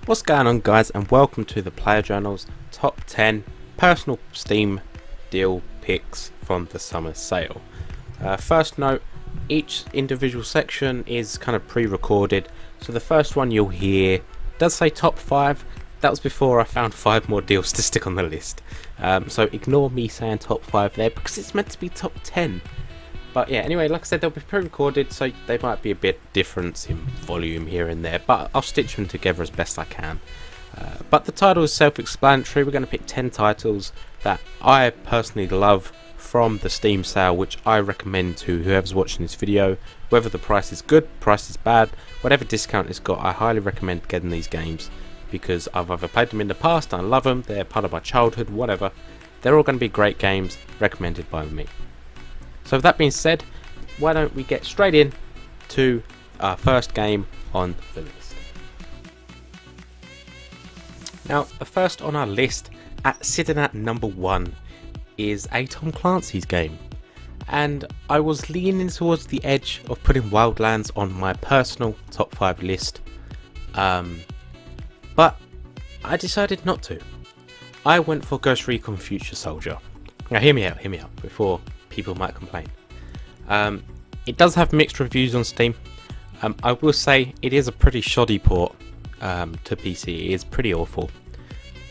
What's going on, guys, and welcome to the Player Journal's top 10 personal Steam deal picks from the summer sale. First note, each individual section is kind of pre-recorded, so the first one you'll hear does say top 5. That was before I found 5 more deals to stick on the list, so ignore me saying top 5 there because it's meant to be top 10. But yeah, anyway, like I said, they'll be pre-recorded, so they might be a bit different in volume here and there, but I'll stitch them together as best I can. But the title is self-explanatory. We're going to pick 10 titles that I personally love from the Steam sale, which I recommend to whoever's watching this video. Whether the price is good, price is bad, whatever discount it's got, I highly recommend getting these games because I've either played them in the past, I love them, they're part of my childhood, whatever. They're all going to be great games recommended by me. So with that being said, why don't we get straight in to our first game on the list. Now, the first on our list, sitting at number 1, is a Tom Clancy's game. And I was leaning towards the edge of putting Wildlands on my personal top 5 list. But I decided not to. I went for Ghost Recon Future Soldier. Now hear me out before people might complain. It does have mixed reviews on Steam. I will say it is a pretty shoddy port to PC. It is pretty awful,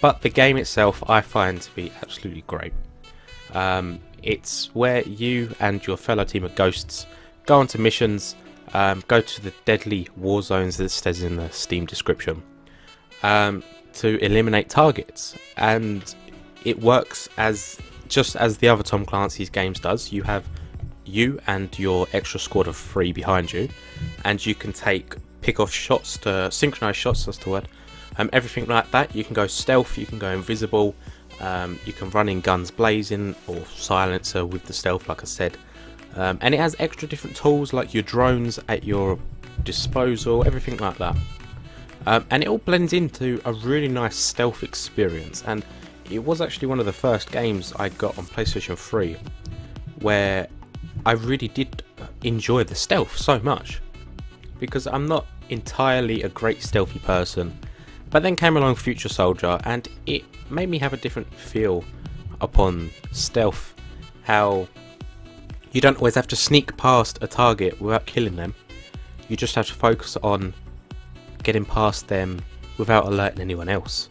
but the game itself I find to be absolutely great. It's where you and your fellow team of ghosts go onto missions, go to the deadly war zones that it says in the Steam description, to eliminate targets, and it works just as the other Tom Clancy's games does. You have you and your extra squad of 3 behind you, and you can pick off shots, to synchronize shots, that's the word. Everything like that. You can go stealth, you can go invisible, you can run in guns blazing or silencer with the stealth, like I said. And it has extra different tools like your drones at your disposal, everything like that. And it all blends into a really nice stealth experience, and it was actually one of the first games I got on PlayStation 3 where I really did enjoy the stealth so much, because I'm not entirely a great stealthy person. But then came along Future Soldier and it made me have a different feel upon stealth, how you don't always have to sneak past a target without killing them. You just have to focus on getting past them without alerting anyone else.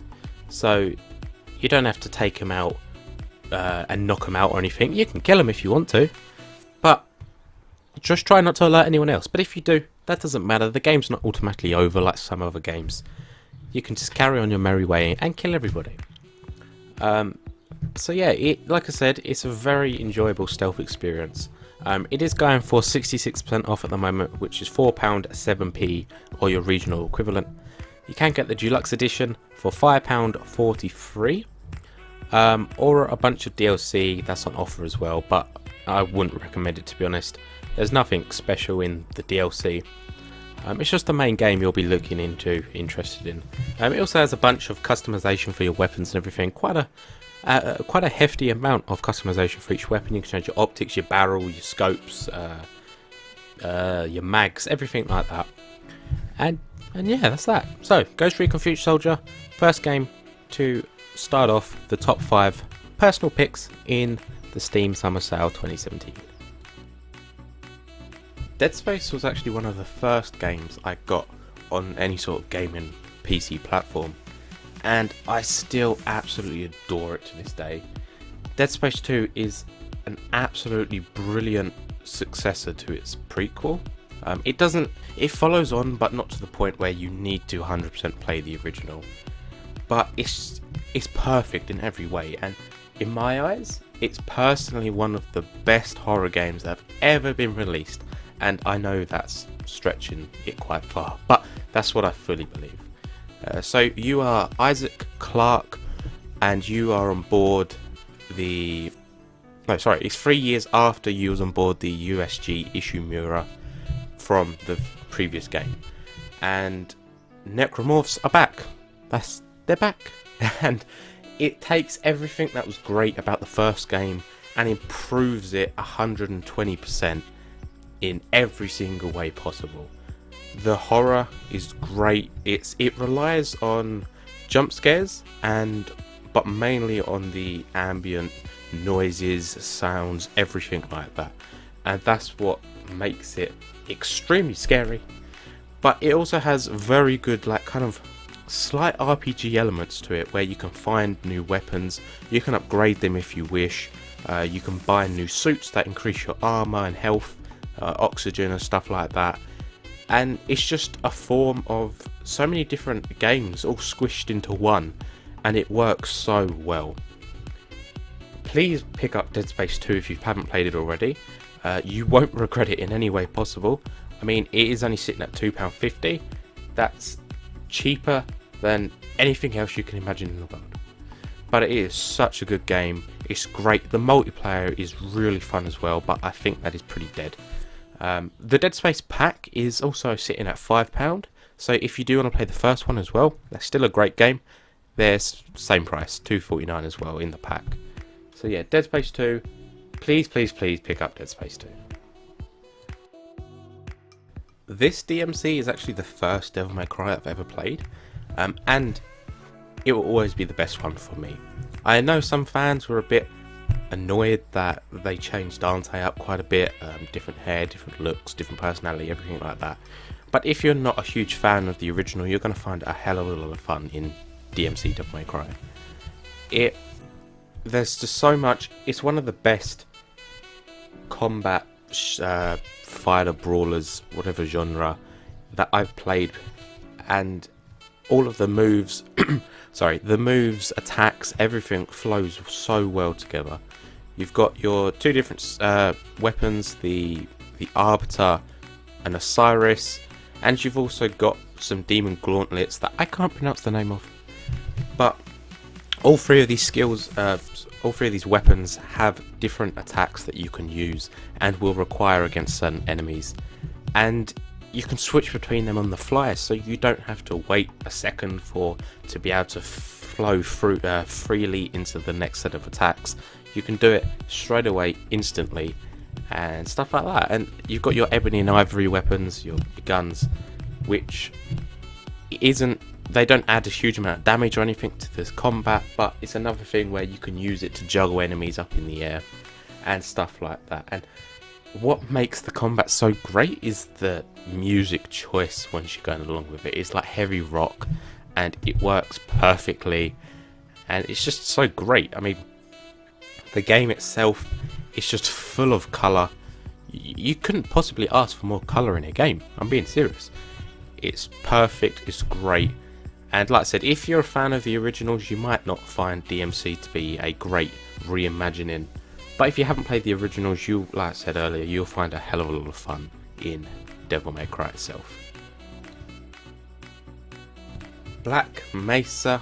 So you don't have to take them out and knock them out or anything. You can kill them if you want to, but just try not to alert anyone else. But if you do, that doesn't matter. The game's not automatically over like some other games. You can just carry on your merry way and kill everybody. So yeah, like I said, it's a very enjoyable stealth experience. It is going for 66% off at the moment, which is £4.07 or your regional equivalent. You can get the deluxe edition for £5.43, or a bunch of DLC that's on offer as well, but I wouldn't recommend it, to be honest. There's nothing special in the DLC. It's just the main game you'll be interested in. It also has a bunch of customization for your weapons and everything. Quite a hefty amount of customization for each weapon. You can change your optics, your barrel, your scopes, your mags, everything like that. And yeah, that's that. So, Ghost Recon Future Soldier, first game to start off the top 5 personal picks in the Steam Summer Sale 2017. Dead Space was actually one of the first games I got on any sort of gaming PC platform, and I still absolutely adore it to this day. Dead Space 2 is an absolutely brilliant successor to its prequel. It follows on, but not to the point where you need to 100% play the original. But it's perfect in every way, and in my eyes, it's personally one of the best horror games that have ever been released. And I know that's stretching it quite far, but that's what I fully believe. So you are Isaac Clarke, and you are on board it's 3 years after you was on board the USG Ishimura from the previous game, and necromorphs are back. They're back, and it takes everything that was great about the first game and improves it 120% in every single way possible. The horror is great. It relies on jump scares but mainly on the ambient noises, sounds, everything like that. And that's what makes it extremely scary. But it also has very good, like, kind of slight RPG elements to it, where you can find new weapons, you can upgrade them if you wish, you can buy new suits that increase your armor and health, oxygen and stuff like that. And it's just a form of so many different games all squished into one, and it works so well. Please pick up Dead Space 2 if you haven't played it already. You won't regret it in any way possible. I mean, it is only sitting at £2.50. That's cheaper than anything else you can imagine in the world. But it is such a good game. It's great. The multiplayer is really fun as well, but I think that is pretty dead. The Dead Space pack is also sitting at £5. So if you do want to play the first one as well, that's still a great game. There's same price, £2.49 as well in the pack. So yeah, Dead Space 2, please pick up Dead Space 2. This DMC is actually the first Devil May Cry I've ever played, and it will always be the best one for me. I know some fans were a bit annoyed that they changed Dante up quite a bit, different hair, different looks, different personality, everything like that. But if you're not a huge fan of the original, you're going to find a hell of a lot of fun in DMC Devil May Cry. There's just so much. It's one of the best combat fighter brawlers, whatever genre, that I've played, and all of the moves the moves, attacks, everything flows so well together. You've got your two different weapons, the Arbiter and Osiris, and you've also got some demon gauntlets that I can't pronounce the name of, but all three of these skills, all three of these weapons have different attacks that you can use and will require against certain enemies, and you can switch between them on the fly, so you don't have to wait a second to be able to flow through freely into the next set of attacks. You can do it straight away, instantly, and stuff like that. And you've got your ebony and ivory weapons, your guns, which they don't add a huge amount of damage or anything to this combat, but it's another thing where you can use it to juggle enemies up in the air and stuff like that. And what makes the combat so great is the music choice once you're going along with it. It's like heavy rock, and it works perfectly, and it's just so great. I mean, the game itself is just full of colour. You couldn't possibly ask for more colour in a game. I'm being serious. It's perfect, it's great. And like I said, if you're a fan of the originals, you might not find DMC to be a great reimagining. But if you haven't played the originals, like I said earlier, you'll find a hell of a lot of fun in Devil May Cry itself. Black Mesa.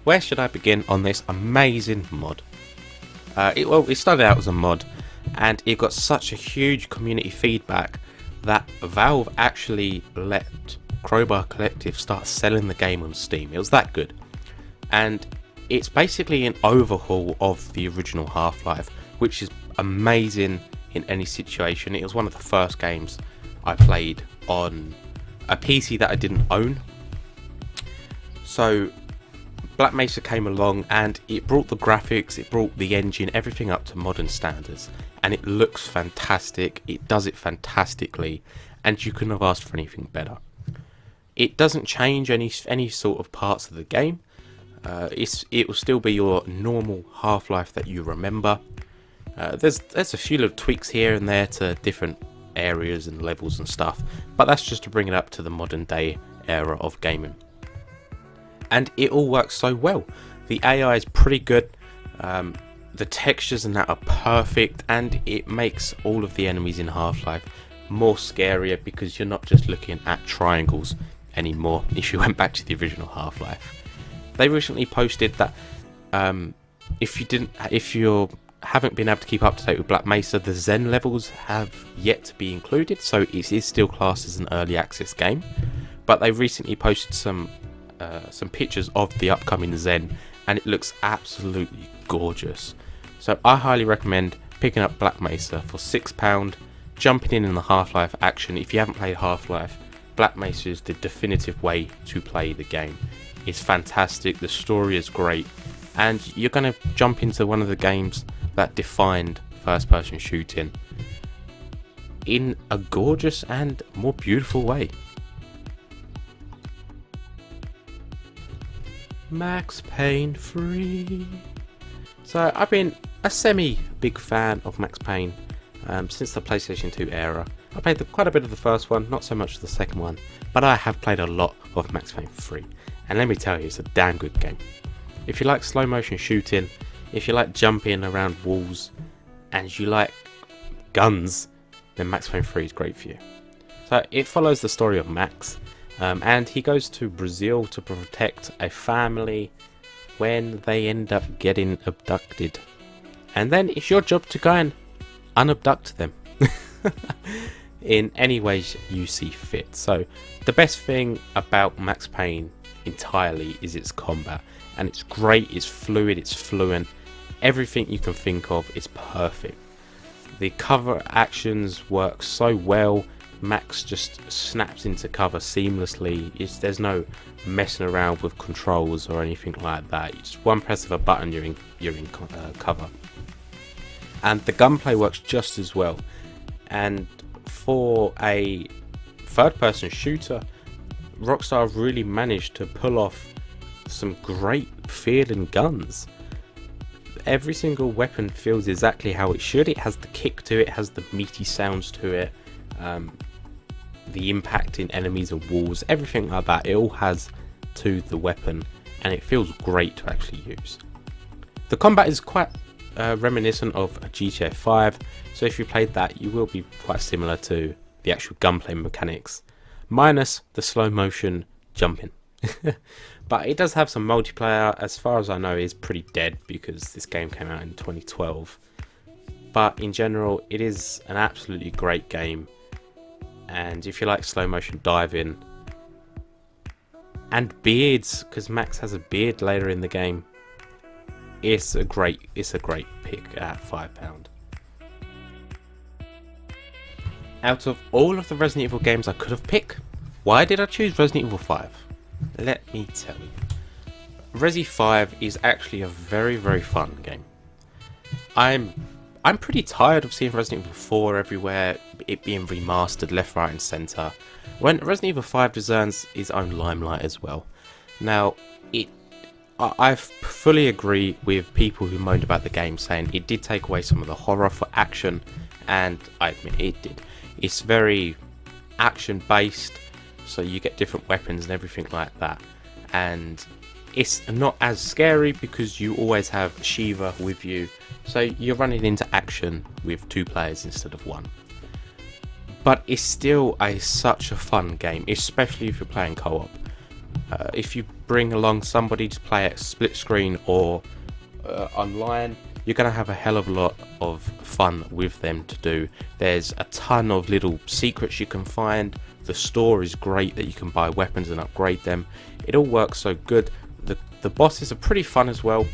Where should I begin on this amazing mod? It started out as a mod, and it got such a huge community feedback that Valve actually let Crowbar Collective start selling the game on Steam. It was that good. And it's basically an overhaul of the original Half-Life, which is amazing in any situation. It was one of the first games I played on a PC that I didn't own. So Black Mesa came along and it brought the graphics, it brought the engine, everything up to modern standards, and it looks fantastic. It does it fantastically, and you couldn't have asked for anything better. It doesn't change any sort of parts of the game. It will still be your normal Half-Life that you remember. There's a few little tweaks here and there to different areas and levels and stuff, but that's just to bring it up to the modern day era of gaming. And it all works so well. The AI is pretty good, the textures and that are perfect, and it makes all of the enemies in Half-Life more scarier because you're not just looking at triangles anymore if you went back to the original Half-Life. They recently posted that if you haven't been able to keep up to date with Black Mesa, the Zen levels have yet to be included, so it is still classed as an early access game. But they recently posted some pictures of the upcoming Zen, and it looks absolutely gorgeous. So I highly recommend picking up Black Mesa for £6. jumping in the Half-Life action, if you haven't played Half-Life, Black Mesa is the definitive way to play the game. It's fantastic, the story is great, and you're going to jump into one of the games that defined first-person shooting in a gorgeous and more beautiful way. Max Payne free. So I've been a semi-big fan of Max Payne since the PlayStation 2 era. I played quite a bit of the first one, not so much the second one, but I have played a lot of Max Payne 3, and let me tell you, it's a damn good game. If you like slow motion shooting, if you like jumping around walls, and you like guns, then Max Payne 3 is great for you. So it follows the story of Max, and he goes to Brazil to protect a family when they end up getting abducted. And then it's your job to go and unabduct them in any ways you see fit. So the best thing about Max Payne entirely is its combat, and it's great, it's fluid, it's fluent, everything you can think of is perfect. The cover actions work so well. Max just snaps into cover seamlessly. There's no messing around with controls or anything like that. It's one press of a button, you're in cover. And the gunplay works just as well. And for a third-person shooter, Rockstar really managed to pull off some great feeling guns. Every single weapon feels exactly how it should. It has the kick to it, has the meaty sounds to it, the impact in enemies and walls, everything like that. It all has to the weapon, and it feels great to actually use. The combat is quite reminiscent of GTA 5, so if you played that, you will be quite similar to the actual gunplay mechanics, minus the slow motion jumping. But it does have some multiplayer. As far as I know, it's pretty dead because this game came out in 2012. But in general, it is an absolutely great game. And if you like slow motion diving and beards, because Max has a beard later in the game, it's a great pick at £5. Out of all of the Resident Evil games I could have picked, why did I choose Resident Evil 5? Let me tell you. Resi 5 is actually a very, very fun game. I'm pretty tired of seeing Resident Evil 4 everywhere, it being remastered left, right and centre, when Resident Evil 5 deserves its own limelight as well. Now, I fully agree with people who moaned about the game, saying it did take away some of the horror for action, and I admit it did. It's very action based, so you get different weapons and everything like that, and it's not as scary because you always have Shiva with you, so you're running into action with 2 players instead of 1. But it's still such a fun game, especially if you're playing co-op. If you bring along somebody to play at split screen or online, you're going to have a hell of a lot of fun with them to do. There's a ton of little secrets you can find. The store is great that you can buy weapons and upgrade them. It all works so good. The bosses are pretty fun as well.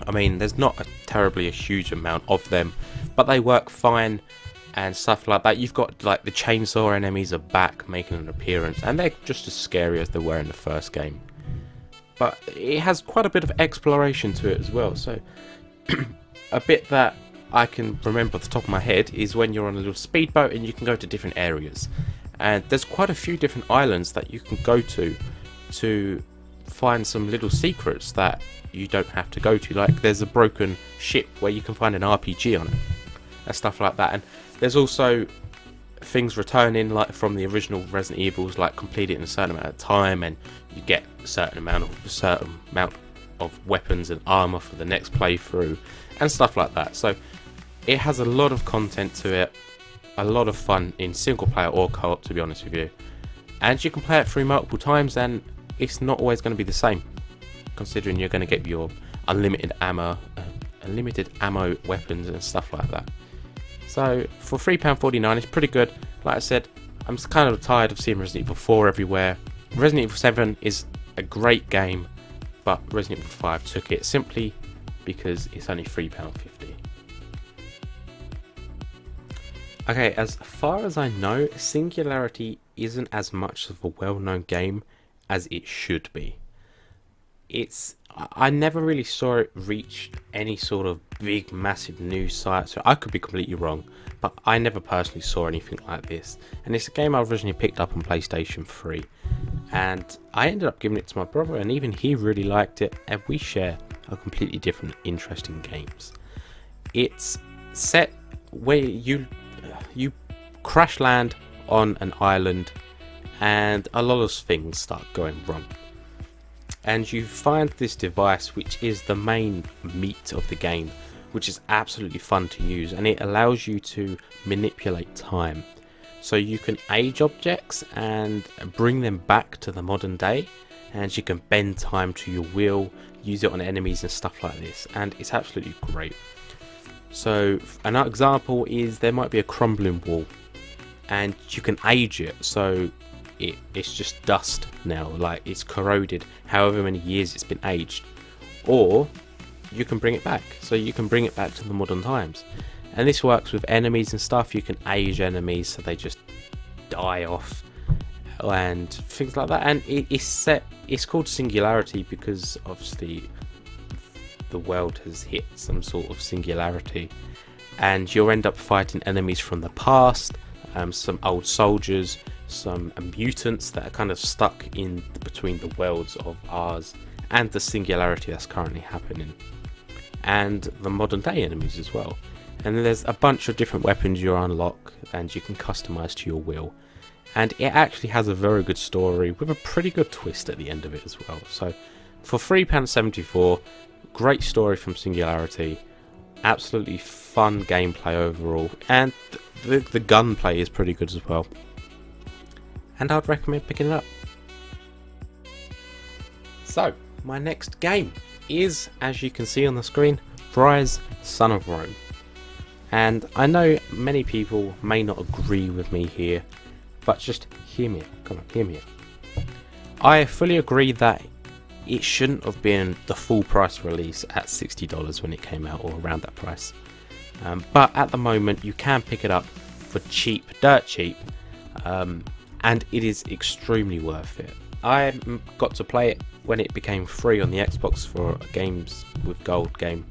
I mean, there's not a huge amount of them, but they work fine and stuff like that. You've got like the chainsaw enemies are back making an appearance, and they're just as scary as they were in the first game. But it has quite a bit of exploration to it as well. So a bit that I can remember off the top of my head is when you're on a little speedboat and you can go to different areas. And there's quite a few different islands that you can go to find some little secrets that you don't have to go to. Like there's a broken ship where you can find an RPG on it and stuff like that. And there's also things returning like from the original Resident Evils, like complete it in a certain amount of time and you get a certain amount of weapons and armor for the next playthrough and stuff like that. So it has a lot of content to it, a lot of fun in single player or co-op, to be honest with you, and you can play it through multiple times, and it's not always going to be the same, considering you're going to get your unlimited ammo weapons and stuff like that. So for £3.49 it's pretty good. Like I said, I'm kind of tired of seeing Resident Evil 4 everywhere. Resident Evil 7 is a great game, but Resident Evil 5 took it simply because it's only £3.50. Okay, as far as I know, Singularity isn't as much of a well-known game as it should be. I never really saw it reach any sort of big massive news site, so I could be completely wrong, but I never personally saw anything like this. And it's a game I originally picked up on PlayStation 3, and I ended up giving it to my brother, and even he really liked it, and we share a completely different interest in games. It's set where you crash land on an island and a lot of things start going wrong, and you find this device which is the main meat of the game, which is absolutely fun to use, and it allows you to manipulate time. So you can age objects and bring them back to the modern day, and you can bend time to your will, use it on enemies and stuff like this, and it's absolutely great. So an example is there might be a crumbling wall and you can age it, so it's just dust now, like it's corroded however many years it's been aged. Or you can bring it back, so you can bring it back to the modern times, and this works with enemies and stuff. You can age enemies so they just die off and things like that. And it's called Singularity because obviously the world has hit some sort of singularity, and you'll end up fighting enemies from the past, some old soldiers, some mutants that are kind of stuck in between the worlds of ours and the singularity that's currently happening, and the modern day enemies as well. And then there's a bunch of different weapons you unlock and you can customize to your will, and it actually has a very good story with a pretty good twist at the end of it as well. So for £3.74, great story from Singularity, absolutely fun gameplay overall, and the gunplay is pretty good as well, and I'd recommend picking it up. So my next game is, as you can see on the screen, Ryse, Son of Rome. And I know many people may not agree with me here, but just hear me out. Come on, hear me out. I fully agree that it shouldn't have been the full price release at $60 when it came out, or around that price. But at the moment you can pick it up for cheap, dirt cheap, and it is extremely worth it. I got to play it when it became free on the Xbox for Games with Gold game,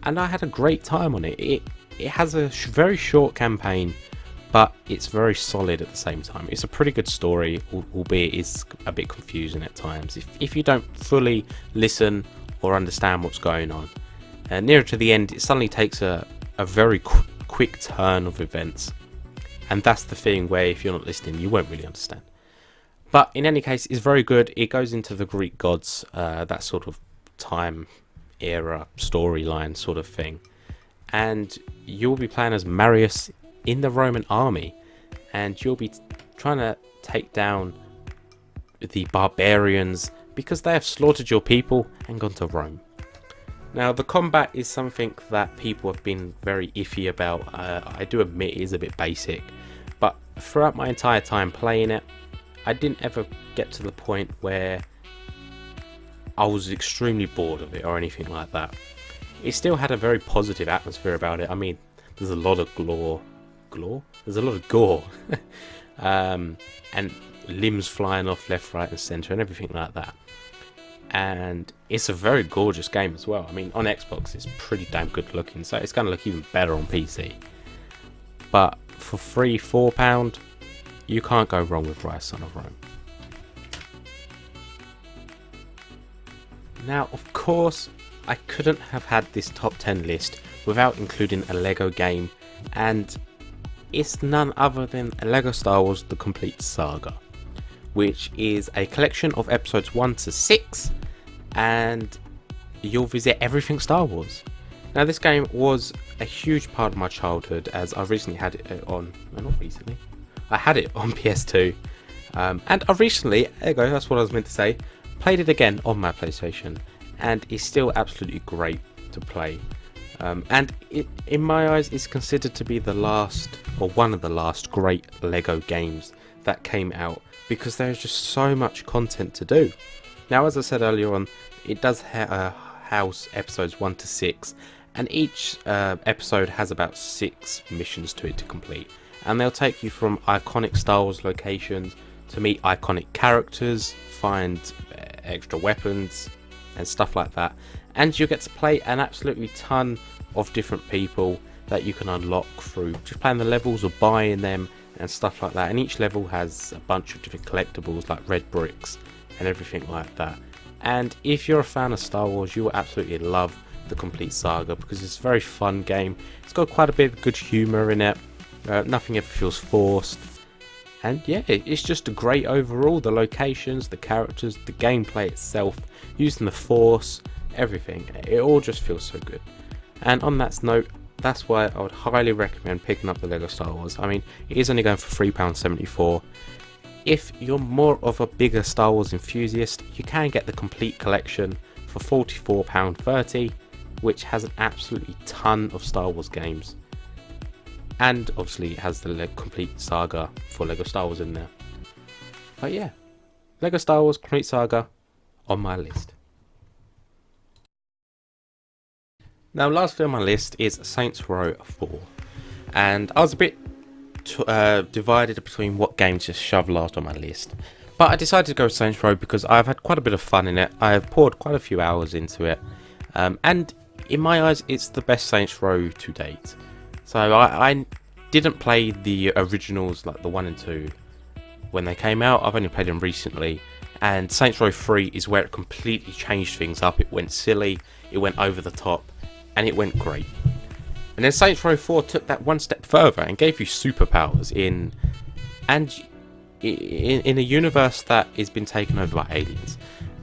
and I had a great time on it. It has a very short campaign, but it's very solid at the same time. It's a pretty good story, albeit it's a bit confusing at times if you don't fully listen or understand what's going on. Nearer to the end, it suddenly takes a very quick turn of events, and that's the thing where if you're not listening you won't really understand. But in any case, it's very good. It goes into the Greek gods, that sort of time era storyline sort of thing, and you'll be playing as Marius in the Roman army, and you'll be trying to take down the barbarians because they have slaughtered your people and gone to Rome. Now the combat is something that people have been very iffy about. I do admit it is a bit basic, but throughout my entire time playing it, I didn't ever get to the point where I was extremely bored of it or anything like that. It still had a very positive atmosphere about it. I mean, there's a lot of there's a lot of gore and limbs flying off left, right and centre and everything like that. And it's a very gorgeous game as well. I mean, on Xbox it's pretty damn good looking, so it's going to look even better on PC. But for £4, you can't go wrong with Ryse, Son of Rome. Now, of course, I couldn't have had this top 10 list without including a LEGO game, and it's none other than LEGO Star Wars The Complete Saga, which is a collection of episodes 1 to 6, and you'll visit everything Star Wars. Now this game was a huge part of my childhood, as I recently had it on, no, not recently, I had it on PS2, and I recently, there you go, that's what I was meant to say, played it again on my PlayStation, and it's still absolutely great to play. And it, in my eyes, is considered to be the last, or one of the last great LEGO games that came out, because there's just so much content to do. Now, as I said earlier on, it does house episodes 1 to 6, and each episode has about 6 missions to it to complete, and they'll take you from iconic Star Wars locations to meet iconic characters, find extra weapons and stuff like that, and you'll get to play an absolutely ton of different people that you can unlock through just playing the levels or buying them and stuff like that. And each level has a bunch of different collectibles like red bricks and everything like that. And if you're a fan of Star Wars, you will absolutely love the complete saga, because it's a very fun game. It's got quite a bit of good humour in it, nothing ever feels forced, and yeah, it's just great overall. The locations, the characters, the gameplay itself, using the Force, everything, it all just feels so good. And on that note, that's why I would highly recommend picking up the LEGO Star Wars. I mean, it is only going for £3.74. If you're more of a bigger Star Wars enthusiast, you can get the complete collection for £44.30, which has an absolutely ton of Star Wars games. And obviously it has the complete saga for LEGO Star Wars in there. But yeah, LEGO Star Wars complete saga on my list. Now, lastly on my list is Saints Row 4, and I was a bit divided between what game to shove last on my list, but I decided to go with Saints Row because I've had quite a bit of fun in it. I have poured quite a few hours into it, and in my eyes it's the best Saints Row to date. So I didn't play the originals like the 1 and 2 when they came out. I've only played them recently, and Saints Row 3 is where it completely changed things up. It went silly, it went over the top, and it went great. And then Saints Row 4 took that one step further and gave you superpowers in a universe that has been taken over by aliens.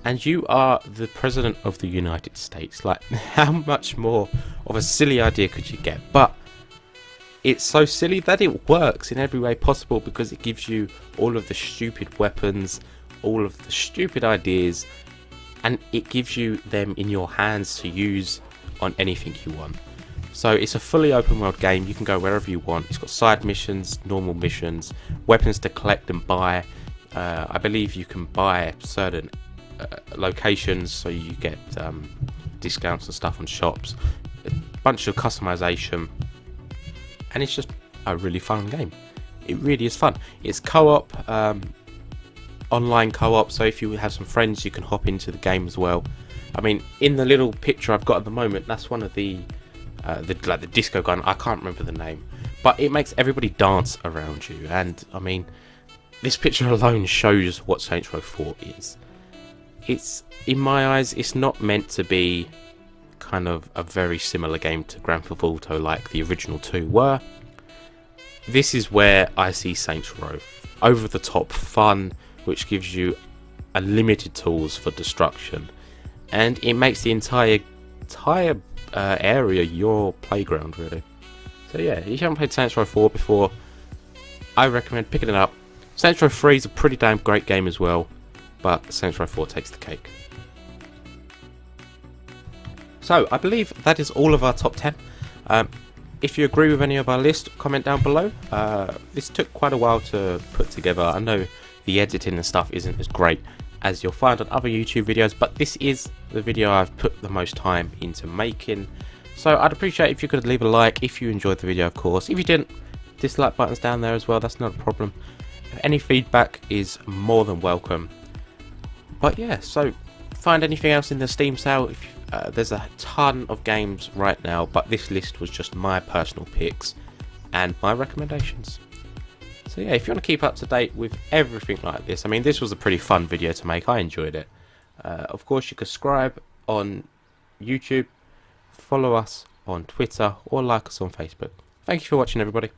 And you are the President of the United States. Like, how much more of a silly idea could you get? But it's so silly that it works in every way possible, because it gives you all of the stupid weapons, all of the stupid ideas, and it gives you them in your hands to use on anything you want. So it's a fully open world game. You can go wherever you want. It's got side missions, normal missions, weapons to collect and buy. I believe you can buy certain locations, so you get discounts and stuff on shops, a bunch of customization, and it's just a really fun game. It really is fun. It's co-op, online co-op, so if you have some friends you can hop into the game as well. I mean, in the little picture I've got at the moment, that's one of the disco gun. I can't remember the name, but it makes everybody dance around you. And I mean, this picture alone shows what Saints Row 4 is. It's, in my eyes, it's not meant to be kind of a very similar game to Grand Theft Auto like the original 2 were. This is where I see Saints Row. Over the top fun, which gives you unlimited tools for destruction, and it makes the entire area your playground, really. So yeah, if you haven't played Saints Row 4 before, I recommend picking it up. Saints Row 3 is a pretty damn great game as well, but Saints Row 4 takes the cake. So I believe that is all of our top 10. If you agree with any of our list, comment down below. This took quite a while to put together. I know the editing and stuff isn't as great as you'll find on other YouTube videos, but this is the video I've put the most time into making. So I'd appreciate if you could leave a like if you enjoyed the video, of course. If you didn't, dislike button's down there as well, that's not a problem. Any feedback is more than welcome. But yeah, so find anything else in the Steam sale. There's a ton of games right now, but this list was just my personal picks and my recommendations. So yeah, if you want to keep up to date with everything like this, I mean, this was a pretty fun video to make. I enjoyed it. Of course, you can subscribe on YouTube, follow us on Twitter, or like us on Facebook. Thank you for watching, everybody.